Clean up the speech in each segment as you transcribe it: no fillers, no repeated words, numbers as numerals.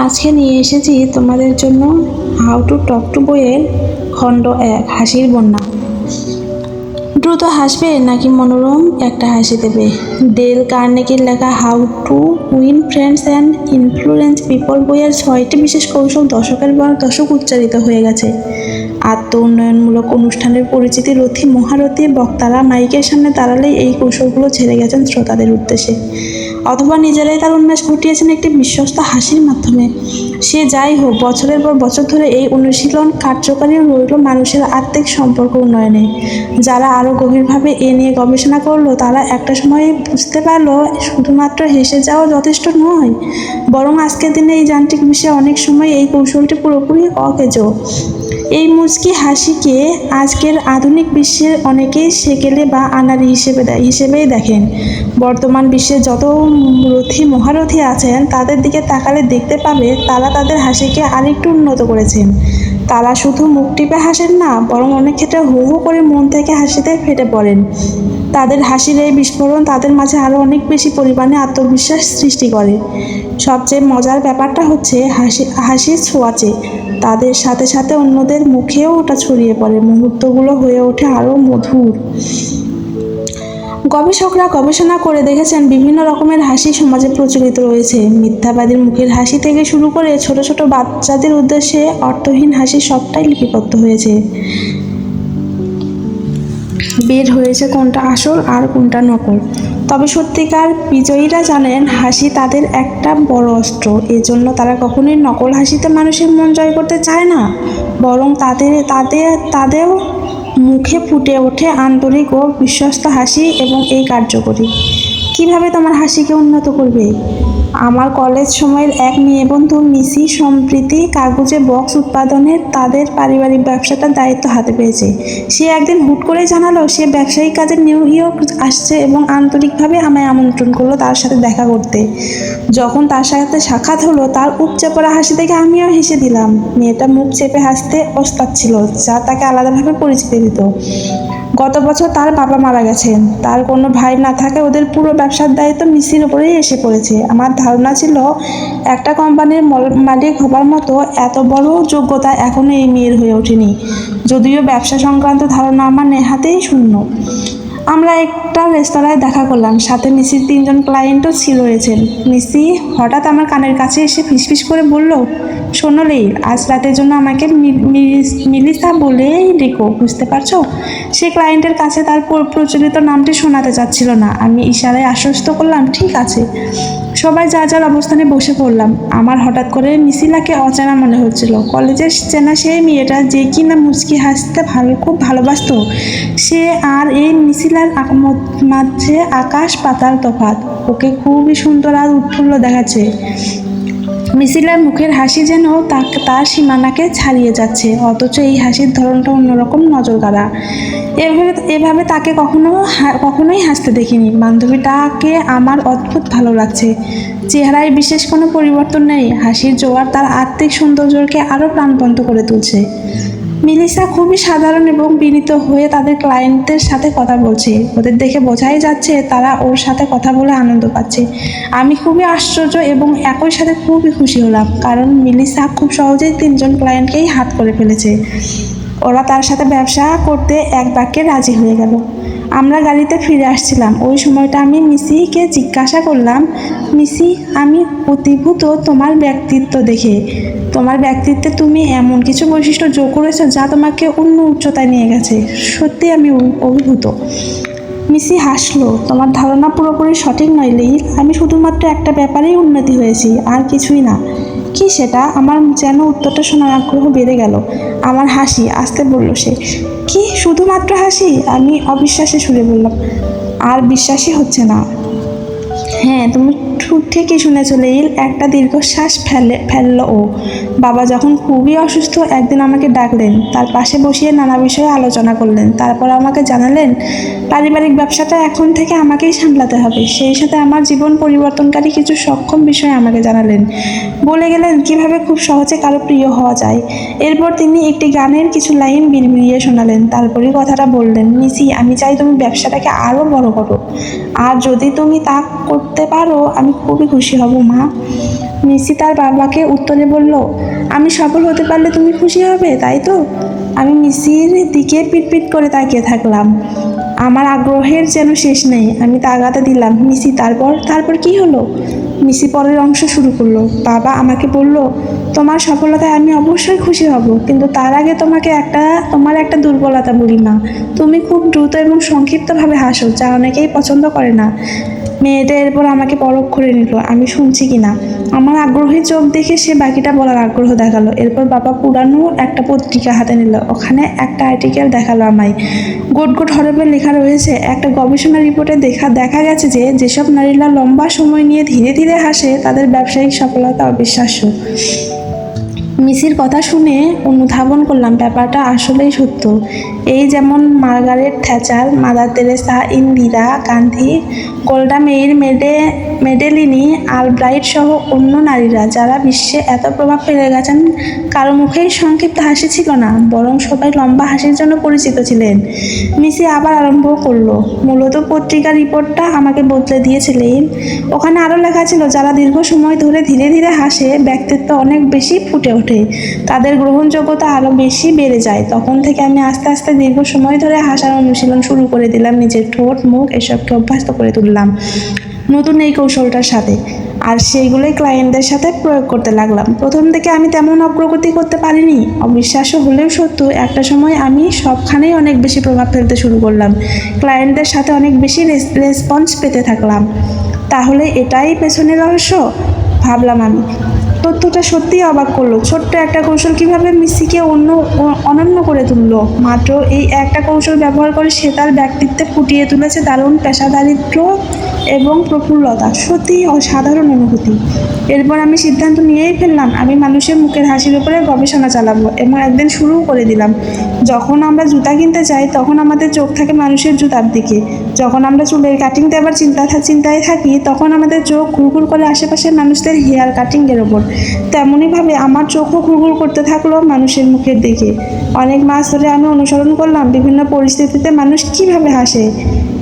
আজকে নিয়ে এসেছি তোমাদের জন্য হাউ টু টক টু বইয়ের খণ্ড ১ হাসির বন্যা। দ্রুত হাসবে নাকি মনোরম একটা হাসি দেবে? ডেল কার্নেগির লেখা how to win friends and influence people বইয়ের ৬টি বিশেষ কৌশল দশকের পর দশক উচ্চারিত হয়ে গেছে। আত্ম উন্নয়নমূলক অনুষ্ঠানের পরিচিতি রথী মহারথী বক্তারা মাইকের সামনে দাঁড়ালেই এই কৌশলগুলো ছেড়ে গেছেন শ্রোতাদের উদ্দেশ্যে, অথবা নিজেরাই তার উন্মেষ ঘটিয়েছেন একটি বিশ্বস্ত হাসির মাধ্যমে। সে যাই হোক, বছরের পর বছর ধরে এই অনুশীলন কার্যকারী রইল মানুষের আত্মিক সম্পর্ক উন্নয়নে। যারা আরও গভীরভাবে এ নিয়ে গবেষণা করলো তারা একটা সময়ে বুঝতে পারলো শুধুমাত্র হেসে যাওয়া যথেষ্ট নয়, বরং আজকের দিনে এই যান্ত্রিক বিষয়ে অনেক সময় এই কৌশলটি পুরোপুরি অকেজ। এই মুচকি হাসিকে আজকের আধুনিক বিশ্বের অনেকেই সেকেলে বা আনাড়ি হিসেবেই দেখেন। বর্তমান বিশ্বে যত রথী মহারথী আছেন তাদের দিকে তাকালে দেখতে পাবে তারা তাদের হাসিকে আরেকটু উন্নত করেছেন। তারা শুধু মুখ টিপে হাসেন না, বরং অনেক ক্ষেত্রে হু হু করে মন থেকে হাসিতে ফেটে পড়েন। তাদের হাসির এই বিস্ফোরণ তাদের মাঝে আরও অনেক বেশি পরিমাণে আত্মবিশ্বাস সৃষ্টি করে। সবচেয়ে মজার ব্যাপারটা হচ্ছে হাসির ছোঁয়াচে তাদের সাথে সাথে অন্যদের মুখেও ওটা ছড়িয়ে পড়ে, মুহূর্তগুলো হয়ে ওঠে আরও মধুর। গবেষকরা গবেষণা করে দেখেছেন বিভিন্ন রকমের হাসি সমাজে প্রচলিত রয়েছে। মিথ্যাবাদীর মুখের হাসি থেকে শুরু করে ছোট ছোট বাচ্চাদের উদ্দেশ্যে অর্থহীন হাসি সবটাই লিপিবদ্ধ হয়েছে। বের হয়েছে কোনটা আসল আর কোনটা নকল। তবে সত্যিকার বিজয়ীরা জানেন হাসি তাদের একটা বড় অস্ত্র। এজন্য তারা কখনোই নকল হাসিতে মানুষের মন জয় করতে চায় না, বরং তাদের মুখে ফুটে ওঠে আন্তরিক ও বিশ্বস্ত হাসি। এবং এই কার্যকরী। কিভাবে তোমার হাসিকে উন্নত করবে? আমার কলেজ সময়ের এক মেয়ে বন্ধু মিসি সম্প্রতি কাগজে বক্স উৎপাদনের তাদের পারিবারিক ব্যবসাটার দায়িত্ব হাতে পেয়েছে। সে একদিন হুট করেই জানালো সে ব্যবসায়িক কাজে নিউ ইয়র্ক আসছে এবং আন্তরিকভাবে আমায় আমন্ত্রণ করলো তার সাথে দেখা করতে। যখন তার সাথে সাক্ষাৎ হলো তার উপচে পড়া হাসি দেখে আমিও হেসে দিলাম। মেয়েটা মুখ চেপে হাসতে ওস্তাদ ছিল, যা তাকে আলাদাভাবে পরিচিতি দিত। গত বছর তার বাবা মারা গেছেন, তার কোনো ভাই না থাকে ওদের পুরো ব্যবসার দায়িত্ব মিসির ওপরেই এসে পড়েছে। আমার ধারণা ছিল একটা কোম্পানির মালিক হবার মতো এত বড় যোগ্যতা এখনো এই মেয়ের হয়ে ওঠেনি, যদিও ব্যবসা সংক্রান্ত ধারণা আমার নেহাতেই শূন্য। আমরা একটা রেস্তোরাঁয় দেখা করলাম, সাথে মিসির 3জন ক্লায়েন্টও রয়েছেন। মিসি হঠাৎ আমার কানের কাছে এসে ফিসফিস করে বলল, শোনো লীল, আজ রাতের জন্য আমাকে মিলিসা বলেই ডেকো, বুঝতে পারছো? সে ক্লায়েন্টের কাছে তার প্রচলিত নামটি শোনাতে চাচ্ছিল না। আমি ইশারায় আশ্বস্ত করলাম, ঠিক আছে। সবাই যার যার অবস্থানে বসে পড়লাম। আমার হঠাৎ করে মিসিলাকে অচেনা মনে হচ্ছিল। কলেজের চেনা সেই মেয়েটা যে কিনা মুচকি হাসতে খুব ভালোবাসতো, সে আর এই মিসিলার মাঝে আকাশ পাতাল তফাৎ। ওকে খুবই সুন্দর আর উৎফুল্ল দেখাচ্ছে। মিসিলার মুখের হাসি যেন তার সীমানাকে ছাড়িয়ে যাচ্ছে, অথচ এই হাসির ধরনটা অন্যরকম, নজর কাড়া। এভাবে তাকে কখনোই হাসতে দেখিনি। বান্ধবীটাকে আমার অদ্ভুত ভালো লাগছে। চেহারায় বিশেষ কোনো পরিবর্তন নেই, হাসির জোয়ার তার আত্মিক সৌন্দর্যকে আরও প্রাণবন্ত করে তুলছে। মিলিসা খুবই সাধারণ এবং বিনীত হয়ে তাদের ক্লায়েন্টদের সাথে কথা বলছে। ওদের দেখে বোঝাই যাচ্ছে তারা ওর সাথে কথা বলে আনন্দ পাচ্ছে। আমি খুবই আশ্চর্য এবং একই সাথে খুবই খুশি হলাম, কারণ মিলিসা খুব সহজেই 3জন ক্লায়েন্টকেই হাত করে ফেলেছে। ওরা তার সাথে ব্যবসা করতে এক বাক্যে রাজি হয়ে গেল। আমরা গাড়িতে ফিরে আসছিলাম। ওই সময়টা আমি মিসিকে জিজ্ঞাসা করলাম, মিসি, আমি অতিভূত তোমার ব্যক্তিত্ব দেখে। তোমার ব্যক্তিত্বে তুমি এমন কিছু বৈশিষ্ট্য যোগ করেছো যা তোমাকে অন্য উচ্চতায় নিয়ে গেছে। সত্যি আমি অভিভূত। মিসি হাসলো, তোমার ধারণা পুরোপুরি সঠিক নয় লীল। আমি শুধুমাত্র একটা ব্যাপারেই উন্নতি হয়েছি, আর কিছুই না। কি সেটা? আমার যেন উত্তরটা শোনার আগ্রহ বেড়ে গেল। আমার হাসি, আসতে বলল সে। কি শুধুমাত্র হাসি? আমি অবিশ্বাসে সুরে বললাম। আর বিশ্বাসই হচ্ছে না। হ্যাঁ, তুমি ঠিকই শুনেছ লীল। একটা দীর্ঘশ্বাস ফেলল ও। বাবা যখন খুবই অসুস্থ একদিন আমাকে ডাকলেন, তার পাশে বসিয়ে নানা বিষয়ে আলোচনা করলেন। তারপর আমাকে জানালেন পারিবারিক ব্যবসাটা এখন থেকে আমাকেই সামলাতে হবে। সেই সাথে আমার জীবন পরিবর্তনকারী কিছু সক্ষম বিষয় আমাকে জানালেন। বলে গেলেন কিভাবে খুব সহজে কারো প্রিয় হওয়া যায়। এরপর তিনি একটি গানের কিছু লাইন বিড়বিড়িয়ে শোনালেন। তারপরই কথাটা বললেন, মিসি, আমি চাই তুমি ব্যবসাটাকে আরও বড় করো, আর যদি তুমি তা করতে পারো আমি খুবই খুশি হব মা। মিসি তার বাবাকে উত্তরে বলল, আমি সফল হতে পারলে তুমি খুশি হবে, তাই তো? আমি মিসির দিকে পিটপিট করে তাকিয়ে থাকলাম। আমার আগ্রহের যেন শেষ নেই। আমি তাগাদা দিলাম, মিসি তারপর তারপর কি হলো? মিসি পরের অংশ শুরু করলো। বাবা আমাকে বলল, তোমার সফলতায় আমি অবশ্যই খুশি হব, কিন্তু তার আগে তোমার একটা দুর্বলতা বলি মা। তুমি খুব দ্রুত এবং সংক্ষিপ্তভাবে হাসো, যা অনেকেই পছন্দ করে না। মেয়েটা এরপর আমাকে পরখ করে নিল আমি শুনছি কিনা। আমার আগ্রহী চোখ দেখে সে বাকিটা বলার আগ্রহ দেখালো। এরপর বাবা পুরানো একটা পত্রিকা হাতে নিল। ওখানে একটা আর্টিকেল দেখালো আমায়। গোট গোট হরফে লেখা রয়েছে, একটা গবেষণা রিপোর্টে দেখা গেছে যে যেসব নারীরা লম্বা সময় নিয়ে ধীরে ধীরে হাসে তাদের ব্যবসায়িক সফলতা অবিশ্বাস্য। মিসির কথা শুনে অনুধাবন করলাম ব্যাপারটা আসলেই সত্য। এই যেমন Margaret Thatcher, Mother Teresa, Indira Gandhi, Golda Meir, Madeleine Albright সহ অন্য নারীরা যারা বিশ্বে এত প্রভাব ফেলে গেছেন, কারো মুখেই সংক্ষিপ্ত হাসি ছিল না, বরং সবাই লম্বা হাসির জন্য পরিচিত ছিলেন। মিসি আবার আরম্ভ করলো, মূলত পত্রিকার রিপোর্টটা আমাকে বদলে দিয়েছিলেন। ওখানে আরও লেখা ছিল, যারা দীর্ঘ সময় ধরে ধীরে ধীরে হাসে ব্যক্তিত্ব অনেক বেশি ফুটে ওঠে, তাদের গ্রহণযোগ্যতা আরও বেশি বেড়ে যায়। তখন থেকে আমি আস্তে আস্তে দীর্ঘ সময় ধরে হাসার অনুশীলন শুরু করে দিলাম, নিজের ঠোঁট মুখ এসবকে অভ্যস্ত করে তুললাম নতুন এই কৌশলটার সাথে, আর সেইগুলোই ক্লায়েন্টদের সাথে প্রয়োগ করতে লাগলাম। প্রথম থেকে আমি তেমন অগ্রগতি করতে পারিনি, অবিশ্বাস্য হলেও সত্য। একটা সময় আমি সবখানেই অনেক বেশি প্রভাব ফেলতে শুরু করলাম, ক্লায়েন্টদের সাথে অনেক বেশি রেসপন্স পেতে থাকলাম। তাহলে এটাই পেছনের রহস্য, ভাবলাম আমি। তথ্যটা সত্যিই অবাক করলো। ছোট্ট একটা কৌশল কীভাবে মিসিকে অনন্য করে তুললো। মাত্র এই একটা কৌশল ব্যবহার করে সে তার ব্যক্তিত্বে ফুটিয়ে তুলেছে দারুণ পেশাদারিত্ব এবং প্রফুল্লতা। সত্যিই অসাধারণ অনুভূতি। এরপর আমি সিদ্ধান্ত নিয়েই ফেললাম, আমি মানুষের মুখের হাসির উপরে গবেষণা চালাবো, এবং একদিন শুরু করে দিলাম। যখন আমরা জুতা কিনতে যাই তখন আমাদের চোখ থাকে মানুষের জুতার দিকে, যখন আমরা চুলের কাটিং দেবার চিন্তায় থাকি তখন আমাদের চোখ ঘুরঘুর করে আশেপাশের মানুষদের হেয়ার কাটিংয়ের ওপর। তেমনইভাবে আমার চোখও ঘুরঘুর করতে থাকলো মানুষের মুখের দিকে। অনেক মাস ধরে আমি অনুসরণ করলাম বিভিন্ন পরিস্থিতিতে মানুষ কিভাবে হাসে।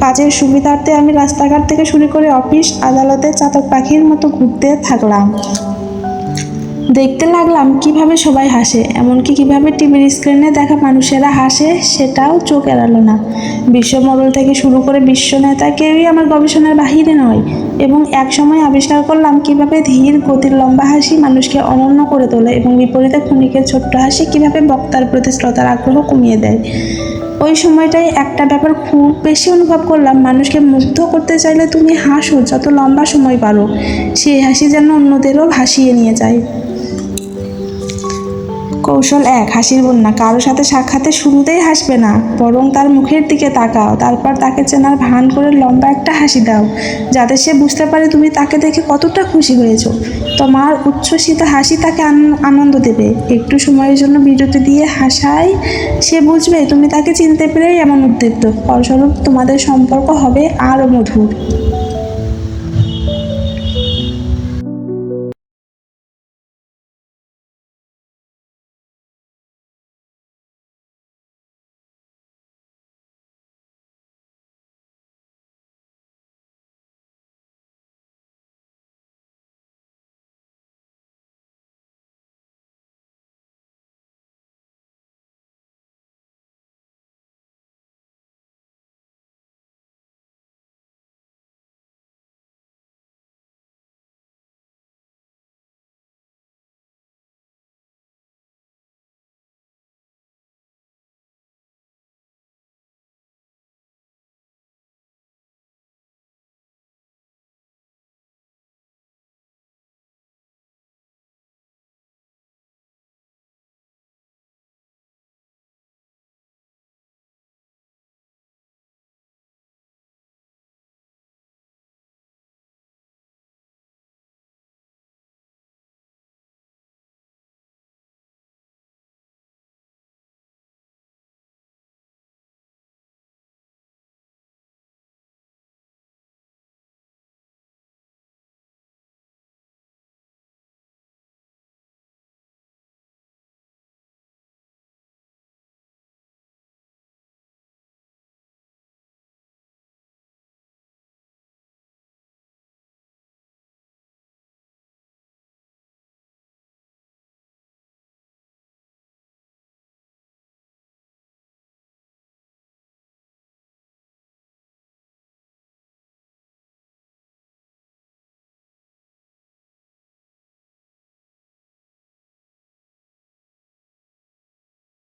কাজের সুবিধার্থে আমি রাস্তাঘাট থেকে শুরু করে অফিস আদালতে চাতক পাখির মতো ঘুরতে থাকলাম। দেখতে লাগলাম কিভাবে সবাই হাসে, এমনকি কিভাবে টিভির স্ক্রিনে দেখা মানুষেরা হাসে সেটাও চোখ এড়ালো না। বিশ্বমডেল থেকে শুরু করে বিশ্ব নেতা কেউই আমার গবেষণার বাহিরে নয়। এবং এক সময় আবিষ্কার করলাম কিভাবে ধীর গতির লম্বা হাসি মানুষকে অনন্য করে তোলে, এবং বিপরীতে ক্ষণিকের ছোট্ট হাসি কিভাবে বক্তার প্রতি শ্রোতার আগ্রহ কমিয়ে দেয়। ওই সময়টাই একটা ব্যাপার খুব বেশি অনুভব করলাম, মানুষকে মুগ্ধ করতে চাইলে তুমি হাসো যত লম্বা সময় পারো, সেই হাসি যেন অন্যদেরও ভাসিয়ে নিয়ে যায়। কৌশল 1, হাসির বন্যা। কারোর সাথে সাক্ষাতে শুরুতেই হাসবে না, বরং তার মুখের দিকে তাকাও, তারপর তাকে চেনার ভান করে লম্বা একটা হাসি দাও, যাতে সে বুঝতে পারে তুমি তাকে দেখে কতটা খুশি হয়েছো। তোমার উচ্ছ্বসিত হাসি তাকে আনন্দ দেবে। একটু সময়ের জন্য বিরতি দিয়ে হাসায় সে বুঝবে তুমি তাকে চিনতে পেরেই এমন উদ্দীপ্ত। ফলস্বরূপ তোমাদের সম্পর্ক হবে আরও মধুর।